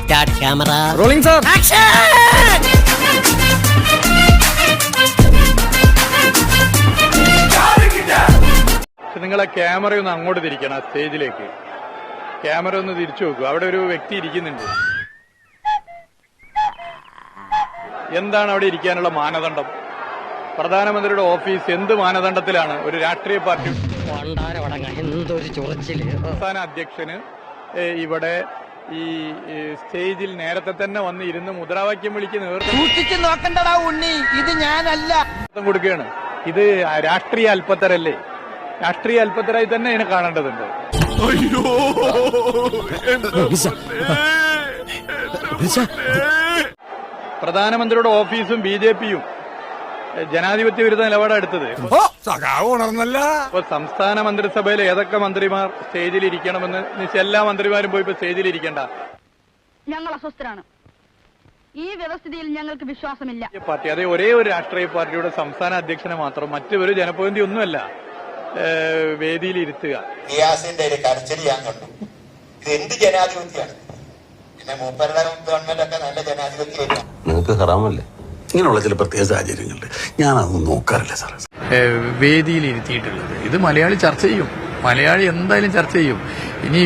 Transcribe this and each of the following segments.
Start camera. Rolling, sir. Action! നിങ്ങളെ camera ഒന്ന് അങ്ങോട്ട് തിരിക്കണം, സ്റ്റേജിലേക്ക് ക്യാമറ ഒന്ന് തിരിച്ചു നോക്കൂ. അവിടെ ഒരു വ്യക്തി ഇരിക്കുന്നുണ്ട്. എന്താണ് അവിടെ ഇരിക്കാനുള്ള മാനദണ്ഡം? പ്രധാനമന്ത്രിയുടെ ഓഫീസ് എന്ത് മാനദണ്ഡത്തിലാണ് ഒരു രാഷ്ട്രീയ പാർട്ടി സംസ്ഥാന അധ്യക്ഷന് ഇവിടെ ഈ സ്റ്റേജിൽ നേരത്തെ തന്നെ വന്ന് ഇരുന്ന് മുദ്രാവാക്യം വിളിക്ക് നേതൃത്വം കൊടുക്കുകയാണ്? ഇത് രാഷ്ട്രീയ അല്പത്തരല്ലേ? രാഷ്ട്രീയ അല്പത്തരായി തന്നെ ഇതിനെ കാണേണ്ടതുണ്ട്. പ്രധാനമന്ത്രിയുടെ ഓഫീസും BJP-യും ജനാധിപത്യ വിരുദ്ധ നിലപാടാണ് എടുത്തത്. ഇപ്പൊ സംസ്ഥാന മന്ത്രിസഭയിൽ ഏതൊക്കെ മന്ത്രിമാർ സ്റ്റേജിൽ ഇരിക്കണമെന്ന് എല്ലാ മന്ത്രിമാരും പോയി ഇപ്പൊ സ്റ്റേജിൽ ഇരിക്കണ്ട. ഞങ്ങൾ അസ്വസ്ഥരാണ്. ഈ വ്യവസ്ഥിതിയിൽ ഞങ്ങൾക്ക് വിശ്വാസമില്ല. പാർട്ടി അതേ ഒരേ ഒരു രാഷ്ട്രീയ പാർട്ടിയുടെ സംസ്ഥാന അധ്യക്ഷനെ മാത്രം മറ്റൊരു ജനപ്രതിനിധി ഒന്നുമല്ല വേദിയിൽ ഇരുത്തുക. നിയാസിന്റെ ഒരു കരച്ചിൽ ഞാൻ കണ്ടു. ഇത് എന്ത് ജനാധിപത്യമാണ്? പിന്നെ മൂപ്പരുടെ ഗവൺമെന്റ് ഒക്കെ നല്ല ജനാധിപത്യം. നിങ്ങൾക്ക് ഹറാമല്ലേ? ഇങ്ങനെയുള്ള ചില പ്രത്യേക സാഹചര്യങ്ങളിൽ ഞാനതൊന്നും നോക്കാറില്ല സാറേ. വേദിയിൽ ഇരുത്തിയിട്ടുള്ളത് ഇത് മലയാളി ചർച്ച ചെയ്യും. മലയാളി എന്തായാലും ചർച്ച ചെയ്യും. ഇനി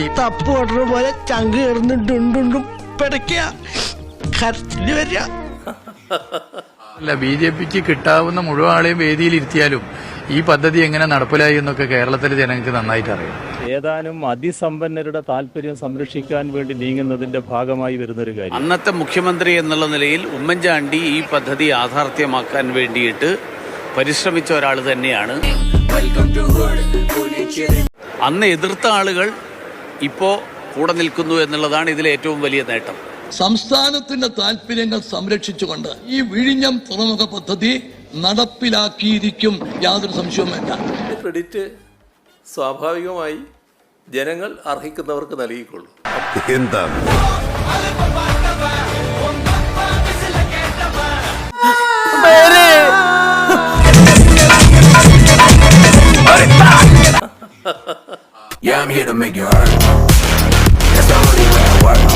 ഈ തപ്പ് ഓർഡർ പോലെ ചങ്ക് കിടന്നിട്ടുണ്ടുണ്ടും പിടയ്ക്കുക കരച്ചില് വരിക. അല്ല, BJP-ക്ക് കിട്ടാവുന്ന മുഴുവൻ ആളെയും വേദിയിൽ ഇരുത്തിയാലും ഈ പദ്ധതി എങ്ങനെ നടപ്പിലായി എന്നൊക്കെ കേരളത്തിലെ ജനങ്ങൾക്ക് നന്നായിട്ട് അറിയാം. ഏതാനും അതിസമ്പന്നരുടെ താല്പര്യം സംരക്ഷിക്കാൻ വേണ്ടി നീങ്ങുന്നതിന്റെ ഭാഗമായി വരുന്നൊരു കാര്യം. അന്നത്തെ മുഖ്യമന്ത്രി എന്നുള്ള നിലയിൽ ഉമ്മൻചാണ്ടി ഈ പദ്ധതി യാഥാർത്ഥ്യമാക്കാൻ വേണ്ടിയിട്ട് പരിശ്രമിച്ച ഒരാൾ തന്നെയാണ്. അന്ന് എതിർത്ത ആളുകൾ ഇപ്പോ കൂടെ നിൽക്കുന്നു എന്നുള്ളതാണ് ഇതിലെ ഏറ്റവും വലിയ നേട്ടം. സംസ്ഥാനത്തിന്റെ താല്പര്യങ്ങൾ സംരക്ഷിച്ചുകൊണ്ട് ഈ വിഴിഞ്ഞം തുറമുഖ പദ്ധതി നടപ്പിലാക്കിയിരിക്കും, യാതൊരു സംശയവും വേണ്ട. ക്രെഡിറ്റ് സ്വാഭാവികമായി ജനങ്ങൾ അർഹിക്കുന്നവർക്ക് നൽകിക്കൊള്ളു. എന്താണ് Yeah, I'm here to make you hurt. That's the only way I work.